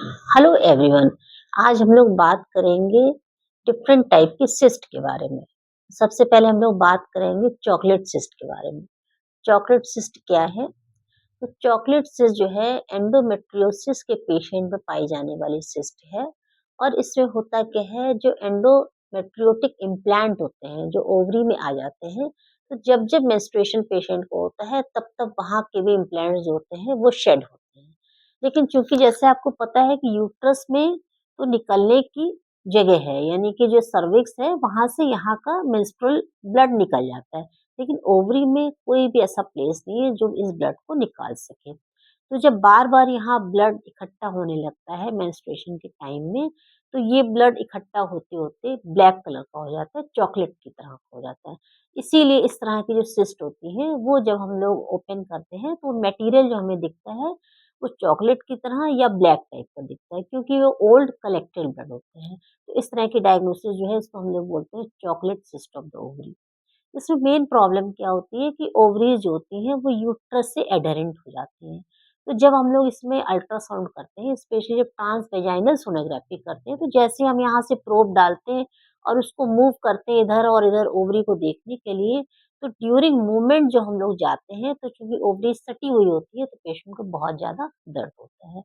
Hello everyone. आज हम लोग बात करेंगे डिफरेंट टाइप की सिस्ट के बारे में। सबसे पहले हम लोग बात करेंगे चॉकलेट सिस्ट के बारे में। चॉकलेट सिस्ट क्या है? तो चॉकलेट सिस्ट जो है एंडोमेट्रियोसिस के पेशेंट में पाई जाने वाली सिस्ट है। और इसमें होता क्या है, जो एंडोमेट्रियोटिक इम्प्लांट होते हैं जो ओवरी में आ जाते हैं, तो जब जब मेंस्ट्रुएशन पेशेंट को होता है तब तब वहां के भी इम्प्लांट जो होते हैं वो शेड होते हैं। लेकिन चूंकि जैसे आपको पता है कि यूट्रस में तो निकलने की जगह है, यानी कि जो सर्विक्स है वहां से यहाँ का मेंस्ट्रुअल ब्लड निकल जाता है। लेकिन ओवरी में कोई भी ऐसा प्लेस नहीं है जो इस ब्लड को निकाल सके। तो जब बार-बार यहाँ ब्लड इकट्ठा होने लगता है मेंस्ट्रुएशन के टाइम में, तो ये ब्लड इकट्ठा होते-होते ब्लैक कलर का हो जाता है, चॉकलेट की तरह का हो जाता है। इसीलिए इस तरह की जो सिस्ट होती है, वो जब हम लोग ओपन करते हैं, तो मटेरियल जो हमें दिखता है, वो चॉकलेट की तरह या ब्लैक टाइप का दिखता है, क्योंकि वो ओल्ड कलेक्टेड ब्लड होते हैं। तो इस तरह की डायग्नोसिस जो है, इसको हम लोग बोलते हैं chocolate cyst of the ovary. इसमें मेन प्रॉब्लम क्या होती है कि ओवरीज जो होती हैं वो यूट्रस से एडहेरेंट हो जाती हैं। तो जब हम लोग इसमें अल्ट्रासाउंड करते हैं, स्पेशली जब ट्रांसवेजाइनल सोनोग्राफी करते हैं, तो जैसे हम यहाँ से प्रोब डालते हैं और उसको मूव करते हैं इधर और इधर ओवरी को देखने के लिए, तो ड्यूरिंग मूवमेंट जो हम लोग जाते हैं, तो चूंकि ओवरी सटी हुई होती है तो पेशेंट को बहुत ज्यादा दर्द होता है।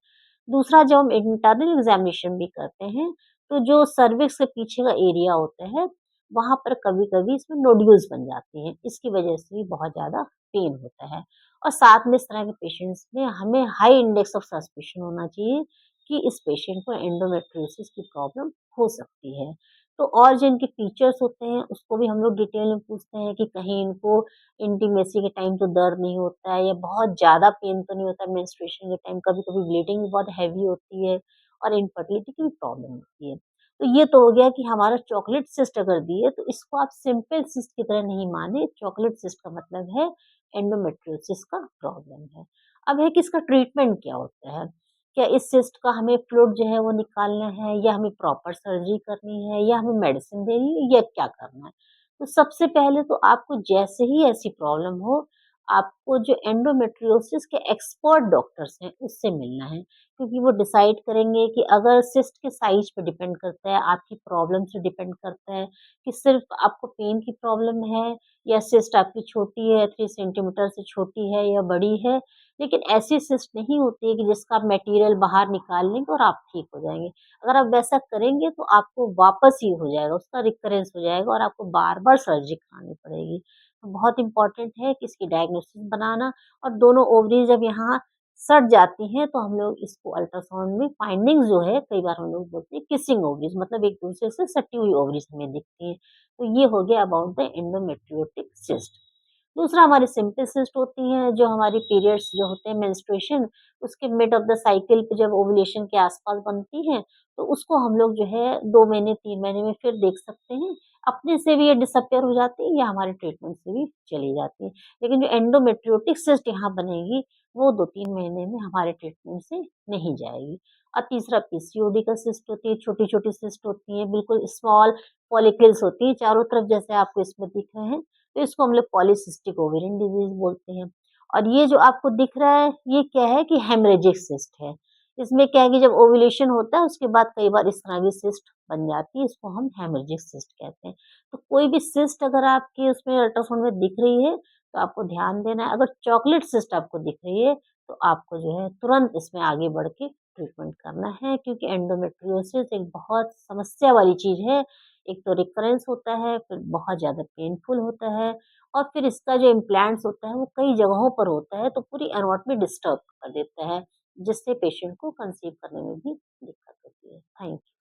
दूसरा, जब हम इंटरनल एग्जामिनेशन भी करते हैं, तो जो सर्विक्स के पीछे का एरिया होता है, वहाँ पर कभी-कभी इसमें नोड्यूल्स बन जाती हैं। इसकी वजह से भी बहुत ज़्यादा पेन होता है। और साथ में इस तरह के पेशेंट्स में हमें हाई इंडेक्स ऑफ सस्पिशन होना चाहिए कि इस पेशेंट को एंडोमेट्रियोसिस की प्रॉब्लम हो सकती है। तो और जो इनके फीचर्स होते हैं उसको भी हम लोग डिटेल में पूछते हैं कि कहीं इनको इंटीमेसी के टाइम तो दर्द नहीं होता है या बहुत ज़्यादा पेन तो नहीं होता है मेंस्ट्रुएशन के टाइम, कभी-कभी ब्लीडिंग भी बहुत हेवी होती है और इनफर्टिलिटी की भी प्रॉब्लम होती है। तो ये तो हो गया कि हमारा चॉकलेट सिस्ट अगर दी है तो इसको आप सिंपल सिस्ट की तरह नहीं माने। चॉकलेट सिस्ट का मतलब है एंडोमेट्रियोसिस का प्रॉब्लम है। अब है कि इसका ट्रीटमेंट क्या होता है? क्या इस सिस्ट का हमें फ्लूइड जो है वो निकालना है या हमें प्रॉपर सर्जरी करनी है या हमें मेडिसिन देनी है या क्या करना है? तो सबसे पहले तो आपको जैसे ही ऐसी प्रॉब्लम हो, आपको जो एंडोमेट्रियोसिस के एक्सपर्ट डॉक्टर्स हैं उससे मिलना है। क्योंकि वो डिसाइड करेंगे कि अगर सिस्ट के साइज पे डिपेंड करता है, आपकी प्रॉब्लम से डिपेंड करता है कि सिर्फ़ आपको पेन की प्रॉब्लम है या सिस्ट आपकी छोटी है, 3 सेंटीमीटर से छोटी है या बड़ी है। लेकिन ऐसी सिस्ट नहीं होती है कि जिसका आप मटेरियल बाहर निकाल लेंगे और आप ठीक हो जाएँगे। अगर आप वैसा करेंगे तो आपको वापस ही हो जाएगा, उसका रिकरेंस हो जाएगा और आपको बार-बार सर्जरी करानी पड़ेगी। तो बहुत इम्पोर्टेंट है कि इसकी डायग्नोसिस बनाना। और दोनों ओवरी जब यहाँ सट जाती हैं तो हम लोग इसको अल्ट्रासाउंड में फाइंडिंग्स जो है, कई बार हम लोग बोलते हैं किसिंग ओवरीज, मतलब एक दूसरे से सटी हुई ओवरीज हमें दिखती हैं। तो ये हो गया अबाउट द एंडोमेट्रियोटिक सिस्ट। दूसरा, हमारी सिंपल सिस्ट होती हैं जो हमारी पीरियड्स जो होते हैं मेंस्ट्रुएशन, उसके मिड ऑफ द साइकिल पे जब ओवुलेशन के आसपास बनती हैं, तो उसको हम लोग जो है 2 महीने 3 महीने में फिर देख सकते हैं। अपने से भी ये डिसअपियर हो जाती है या हमारे ट्रीटमेंट से भी चली जाती है। लेकिन जो एंडोमेट्रियोटिक सिस्ट यहाँ बनेगी, वो 2-3 महीने में हमारे ट्रीटमेंट से नहीं जाएगी। और तीसरा, पीसीओडी का सिस्ट होती है, छोटी-छोटी सिस्ट होती हैं, बिल्कुल स्मॉल फॉलिकल्स होती हैं चारों तरफ, जैसे आपको इसमें दिख रहे हैं। तो इसको हम लोग पॉलीसिस्टिक ओवेरियन डिजीज़ बोलते हैं। और ये जो आपको दिख रहा है, ये क्या है कि हेमरेजिक सिस्ट है। इसमें क्या है कि जब ओव्यूलेशन होता है उसके बाद कई बार इस तरह की सिस्ट बन जाती है, इसको हम हेमरेजिक सिस्ट कहते हैं। तो कोई भी सिस्ट अगर आपकी उसमें अल्ट्रासाउंड में दिख रही है, तो आपको ध्यान देना है। अगर चॉकलेट सिस्ट आपको दिख रही है, तो आपको जो है तुरंत इसमें आगे बढ़ के ट्रीटमेंट करना है, क्योंकि एंडोमेट्रियोसिस एक बहुत समस्या वाली चीज़ है। एक तो रिकरेंस होता है, फिर बहुत ज़्यादा पेनफुल होता है और फिर इसका जो इम्प्लांट्स होता है वो कई जगहों पर होता है, तो पूरी एनाटॉमी डिस्टर्ब कर देता है, जिससे पेशेंट को कंसीव करने में भी दिक्कत होती है। Thank you.